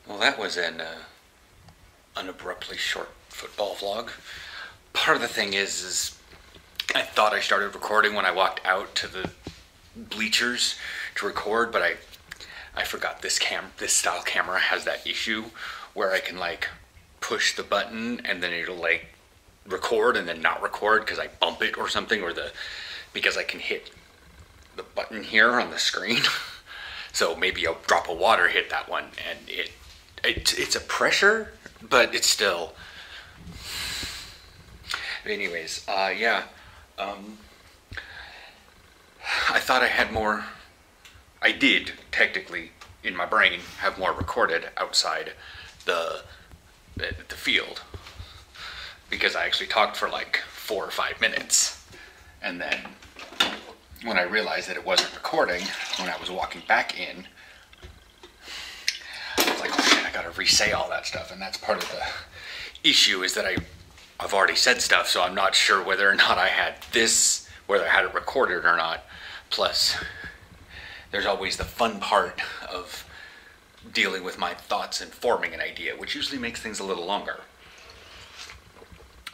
Well, that was an abruptly short football vlog. Part of the thing is I thought I started recording when I walked out to the bleachers to record, but I forgot this style camera has that issue where I can like push the button and then it'll like record and then not record because I bump it or something, or because I can hit the button here on the screen. So maybe a drop of water hit that one and it's a pressure, but it's still. Anyways, yeah. I thought I had more. I did technically in my brain have more recorded outside the field, because I actually talked for like 4 or 5 minutes, and then when I realized that it wasn't recording when I was walking back in, I was like, oh shit, I gotta re-say all that stuff. And that's part of the issue, is that I've already said stuff, so I'm not sure whether or not I had whether I had it recorded or not. Plus, there's always the fun part of dealing with my thoughts and forming an idea, which usually makes things a little longer.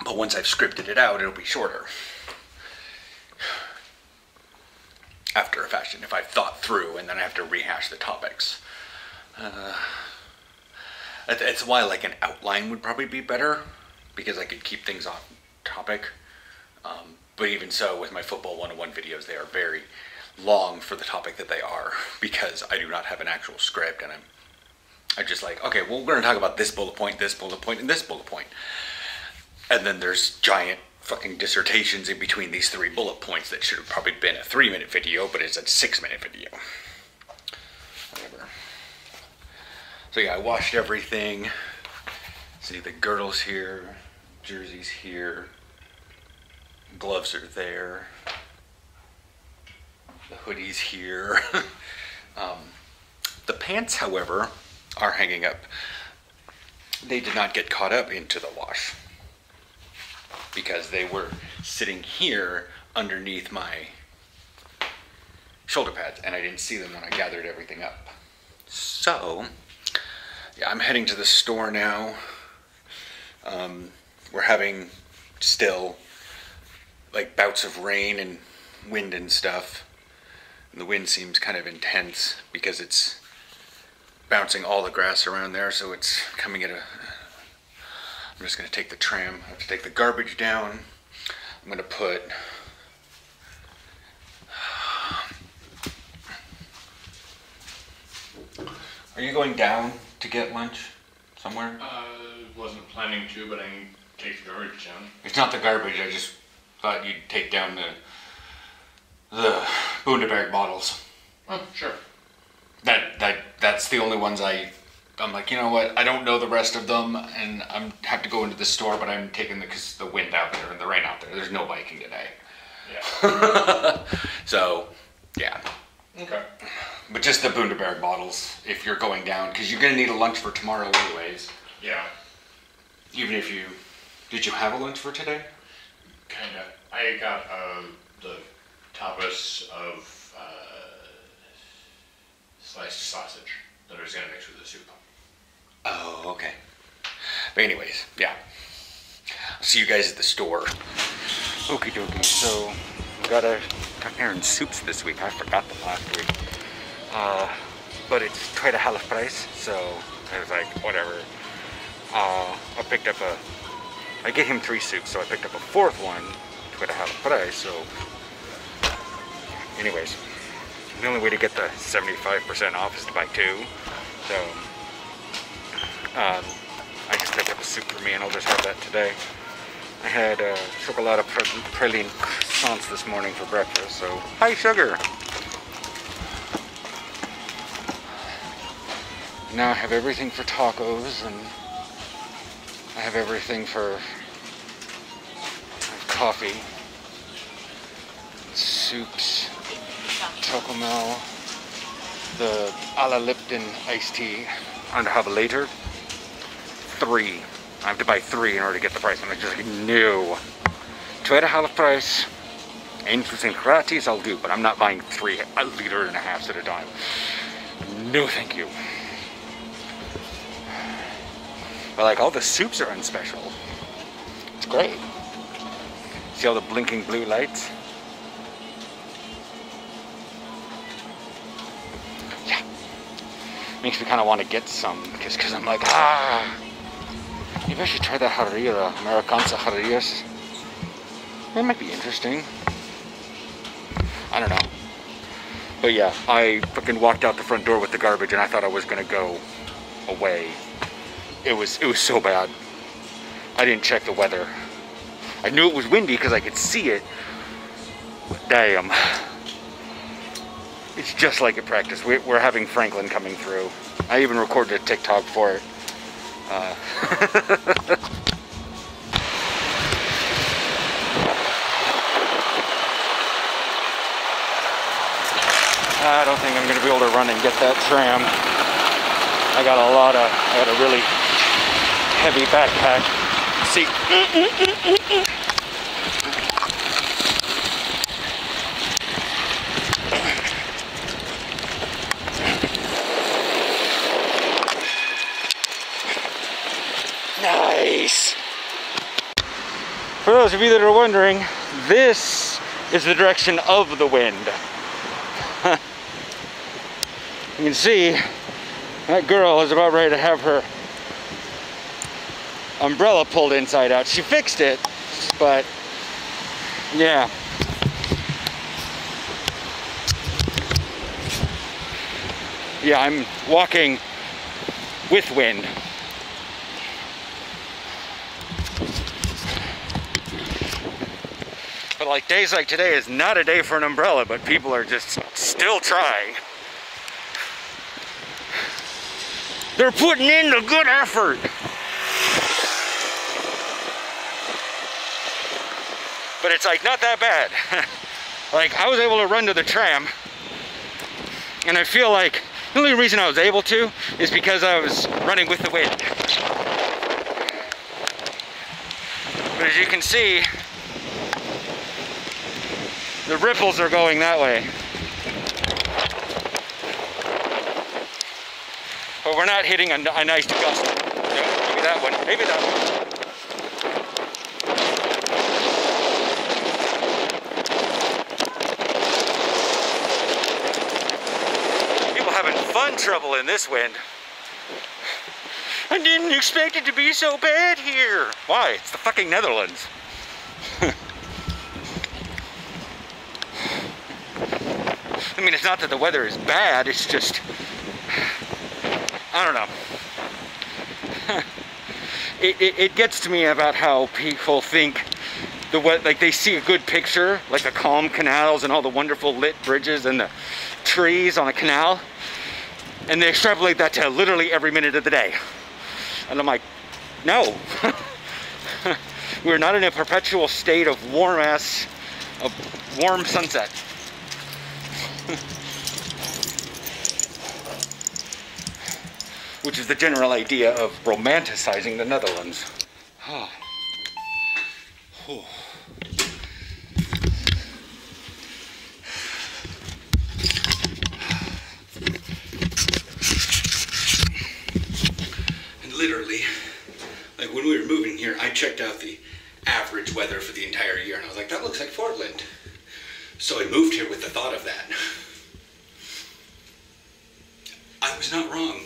But once I've scripted it out, it'll be shorter. After a fashion, if I've thought through and then I have to rehash the topics. That's why like an outline would probably be better, because I could keep things on topic. But even so, with my football 101 videos, they are very long for the topic that they are, because I do not have an actual script, and I'm just like, okay, well, we're going to talk about this bullet point, and this bullet point. And then there's giant fucking dissertations in between these 3 bullet points that should have probably been a 3-minute video, but it's a 6-minute video. Whatever. So yeah, I washed everything. See, the girdle's here, jersey's here, gloves are there, the hoodie's here. The pants, however, are hanging up. They did not get caught up into the wash, because they were sitting here underneath my shoulder pads, and I didn't see them when I gathered everything up. So, yeah, I'm heading to the store now. We're having still like bouts of rain and wind and stuff. And the wind seems kind of intense because it's bouncing all the grass around there, so it's coming at a... I'm just going to take the tram. I have to take the garbage down. I'm going to put... Are you going down to get lunch somewhere? Wasn't planning to, but I can take the garbage down. It's not the garbage. I just thought you'd take down the Bundaberg bottles. Oh, sure. That's the only ones I'm like, you know what, I don't know the rest of them, and I have to go into the store, but I'm taking because the wind out there and the rain out there. There's no biking today. Yeah. So, yeah. Okay. But just the Bundaberg bottles, if you're going down, because you're going to need a lunch for tomorrow anyways. Yeah. Even if did you have a lunch for today? Kinda. I got the tapas of sliced sausage that I was going to mix with the soup. Oh, okay. But anyways, yeah. I'll see you guys at the store. Okie dokie. So, we got Aaron's soups this week. I forgot them last week. But it's quite a half price, so I was like, whatever. I picked up I gave him 3 soups, so I picked up a 4th one, quite a half price, so anyways, the only way to get the 75% off is to buy 2, so I just picked up a soup for me, and I'll just have that today. I had chocolate praline croissants this morning for breakfast, so high sugar. Now I have everything for tacos, and I have everything for coffee, soups, chocomel, the a la Lipton iced tea. I'm gonna have later 3. I have to buy 3 in order to get the price. I'm just like, no. 2 at a half price, anything gratis I'll do, but I'm not buying 3 1.5 liters at a time. No, thank you. But like all the soups are on special. It's great. See all the blinking blue lights? Yeah. Makes me kind of want to get some just because I'm like, maybe I should try that jarrilla, Americanza jarrillas. That might be interesting. I don't know. But yeah, I fucking walked out the front door with the garbage and I thought I was gonna go away. It was so bad. I didn't check the weather. I knew it was windy because I could see it. But damn. It's just like at practice. We're having Franklin coming through. I even recorded a TikTok for it. I don't think I'm going to be able to run and get that tram. I got a really heavy backpack. See. Nice. For those of you that are wondering, this is the direction of the wind. You can see that girl is about ready to have her umbrella pulled inside out. She fixed it, but yeah. Yeah, I'm walking with wind. But like days like today is not a day for an umbrella, but people are just still trying. They're putting in the good effort. But it's like not that bad. Like I was able to run to the tram, and I feel like the only reason I was able to is because I was running with the wind. But as you can see, the ripples are going that way. But we're not hitting a nice gust. Maybe that one. Maybe that one. People having fun trouble in this wind. I didn't expect it to be so bad here. Why? It's the fucking Netherlands. I mean, it's not that the weather is bad, it's just, I don't know. It gets to me about how people think like they see a good picture, like the calm canals and all the wonderful lit bridges and the trees on a canal, and they extrapolate that to literally every minute of the day. And I'm like, no. We're not in a perpetual state of warm sunset. Which is the general idea of romanticizing the Netherlands. Oh. Oh. And literally, like when we were moving here, I checked out the average weather for the entire year, and I was like, that looks like Portland. So I moved here with the thought of that. I was not wrong.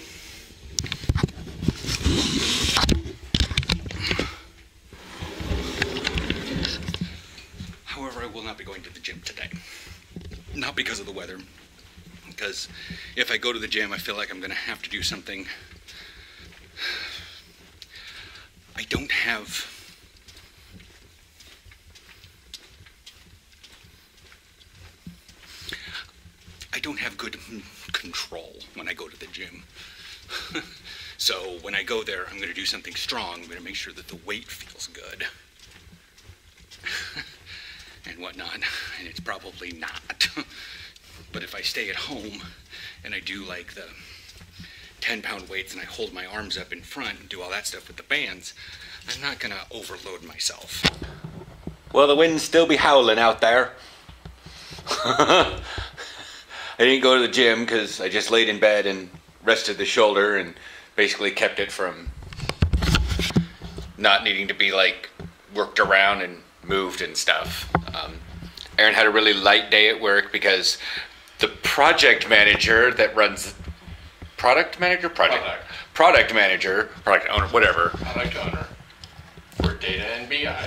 However, I will not be going to the gym today. Not because of the weather. Because if I go to the gym, I feel like I'm going to have to do something. I don't have good control when I go to the gym. So when I go there, I'm going to do something strong. I'm going to make sure that the weight feels good. And whatnot. And it's probably not. But if I stay at home and I do like the 10-pound weights and I hold my arms up in front and do all that stuff with the bands, I'm not going to overload myself. Well, the wind's still be howling out there. I didn't go to the gym because I just laid in bed and rested the shoulder and basically kept it from not needing to be like worked around and moved and stuff. Aaron had a really light day at work because the project manager that runs product owner, whatever. Product owner for data and BI.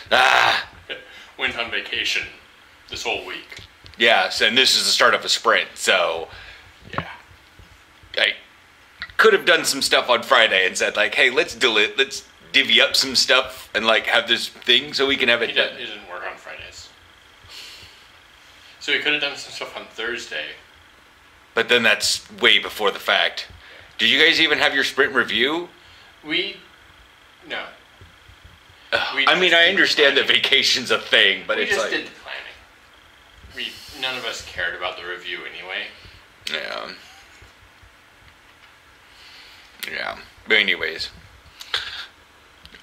Yeah. Went on vacation this whole week. Yes, and this is the start of a sprint, so Yeah. I could have done some stuff on Friday and said like, hey, let's divvy up some stuff and like have this thing so we can have it done. He didn't work on Fridays. So he could have done some stuff on Thursday. But then that's way before the fact. Did you guys even have your sprint review? No. I mean, I understand that vacation's a thing, but it's like... We just did the planning. None of us cared about the review anyway. Yeah. Yeah. But anyways,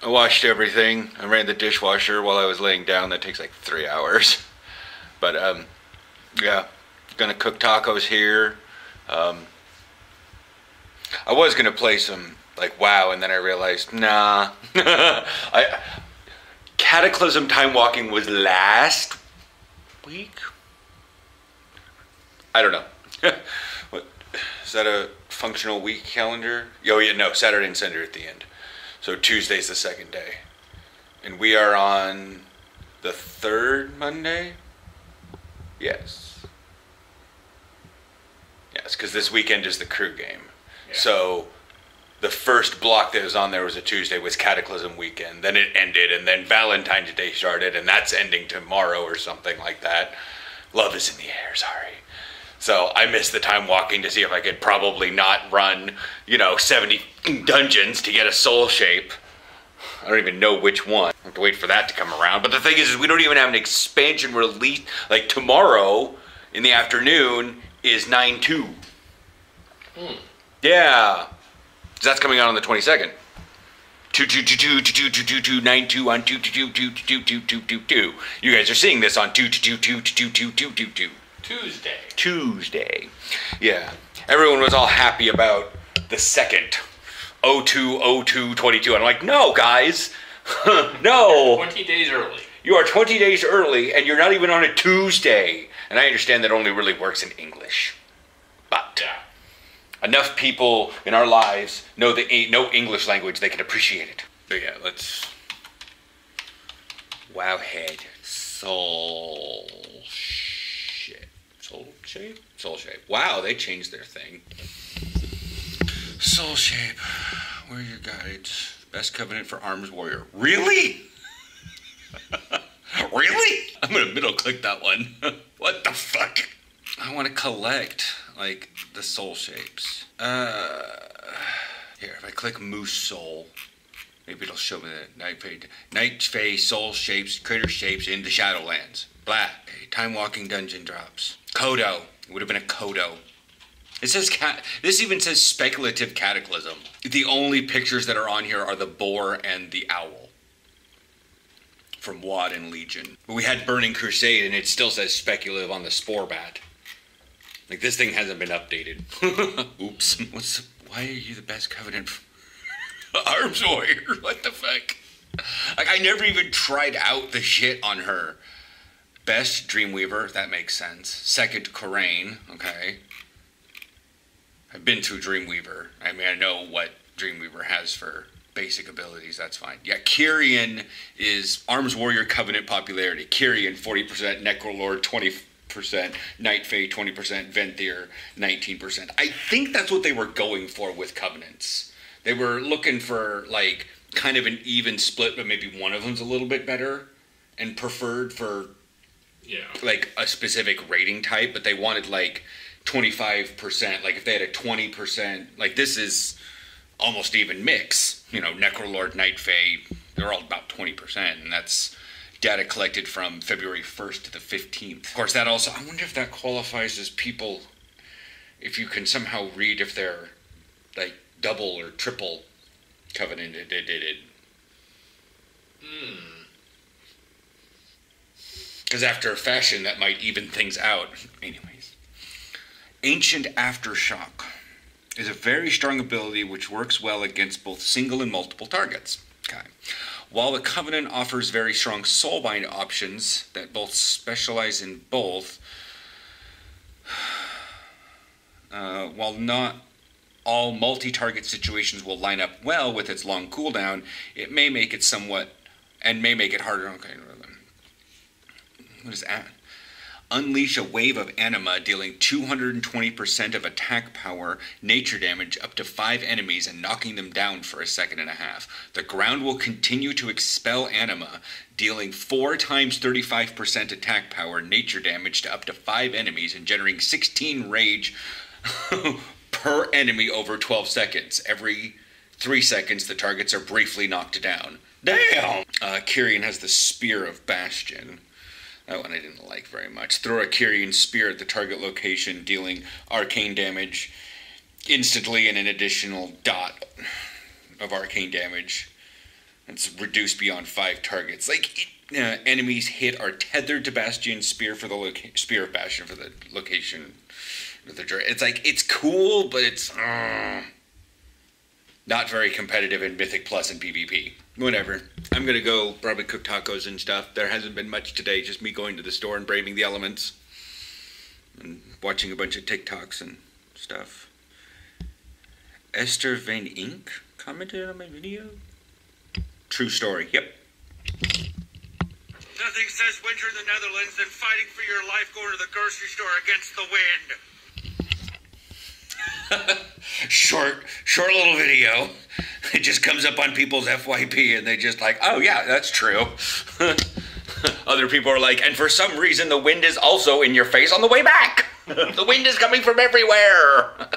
I washed everything. I ran the dishwasher while I was laying down. That takes like 3 hours. But, yeah. Gonna cook tacos here. I was gonna play some, like, WoW, and then I realized, nah. Cataclysm Time Walking was last week? I don't know. What, is that a functional week calendar? Oh yeah, no, Saturday and Sunday at the end. So Tuesday's the second day. And we are on the third Monday? Yes. Yes, because this weekend is the crew game. Yeah. So the first block that was on there was a Tuesday, was Cataclysm weekend. Then it ended, and then Valentine's Day started, and that's ending tomorrow or something like that. Love is in the air, sorry. So I missed the time walking to see if I could probably not run, 70 dungeons to get a soul shape. I don't even know which one. I have to wait for that to come around. But the thing is we don't even have an expansion release. Like tomorrow in the afternoon is 9/2. Yeah. That's coming out on the 22nd. 2/2/2/2/2/2/2/2/9/2 on 2/2/2/2/2/2/2. You guys are seeing this on 2/2/2/2/2/2/2/2. Tuesday. Yeah. Everyone was all happy about the second 02/02/22. I'm like, no, guys. No. 20 days early. You are 20 days early, and you're not even on a Tuesday. And I understand that only really works in English. But enough people in our lives know English language, they can appreciate it. So yeah, let's... Wowhead. Soul shape. Wow, they changed their thing. Soul shape. Where are your guides? Best covenant for arms warrior. Really? Really? I'm gonna middle click that one. What the fuck? I want to collect like the soul shapes. Here, if I click Moose Soul, maybe it'll show me the Night Fae soul shapes, critter shapes in the Shadowlands. Blah. Okay, time walking dungeon drops. Kodo. It would have been a Kodo. It says this even says speculative cataclysm. The only pictures that are on here are the boar and the owl from WoD and Legion. But we had Burning Crusade and it still says speculative on the spore bat. Like this thing hasn't been updated. Oops. Why are you the best covenant arms warrior? What the fuck? Like I never even tried out the shit on her. Best Dreamweaver, that makes sense. Second Corraine, okay. I've been through Dreamweaver. I mean, I know what Dreamweaver has for basic abilities, that's fine. Yeah, Kyrian is Arms Warrior Covenant popularity. Kyrian, 40%, Necrolord, 20%, Night Fae, 20%, Venthyr, 19%. I think that's what they were going for with Covenants. They were looking for, like, kind of an even split, but maybe one of them's a little bit better and preferred for, like, a specific rating type, but they wanted, like, 25%, like if they had a 20%, like this is almost even mix, Necrolord, Night Fae, they're all about 20%, and that's data collected from February 1st to the 15th. Of course, that also, I wonder if that qualifies as people, if you can somehow read if they're like double or triple covenanted. Because after a fashion, that might even things out. Anyways. Ancient Aftershock. is a very strong ability which works well against both single and multiple targets. Okay. While the Covenant offers very strong soulbind options that both specialize in both, while not all multi-target situations will line up well with its long cooldown, it may make it harder. Okay, what is that? Unleash a wave of anima, dealing 220% of attack power, nature damage up to 5 enemies and knocking them down for a second and a half. The ground will continue to expel anima, dealing 4 times 35% attack power, nature damage to up to 5 enemies and generating 16 rage per enemy over 12 seconds. Every 3 seconds, the targets are briefly knocked down. Damn! Kyrian has the Spear of Bastion. That one I didn't like very much. Throw a Kyrian Spear at the target location, dealing arcane damage instantly and an additional dot of arcane damage. It's reduced beyond 5 targets. Enemies hit are tethered to Bastion's Spear for the Spear of Bastion for the location. It's cool, but it's not very competitive in Mythic Plus and PvP. Whatever. I'm gonna go probably cook tacos and stuff. There hasn't been much today, just me going to the store and braving the elements. And watching a bunch of TikToks and stuff. Esther Van Inc. commented on my video. True story, yep. Nothing says winter in the Netherlands than fighting for your life going to the grocery store against the wind. Short little video. It just comes up on people's FYP and they just like, oh yeah, that's true. Other people are like, and for some reason the wind is also in your face on the way back. The wind is coming from everywhere.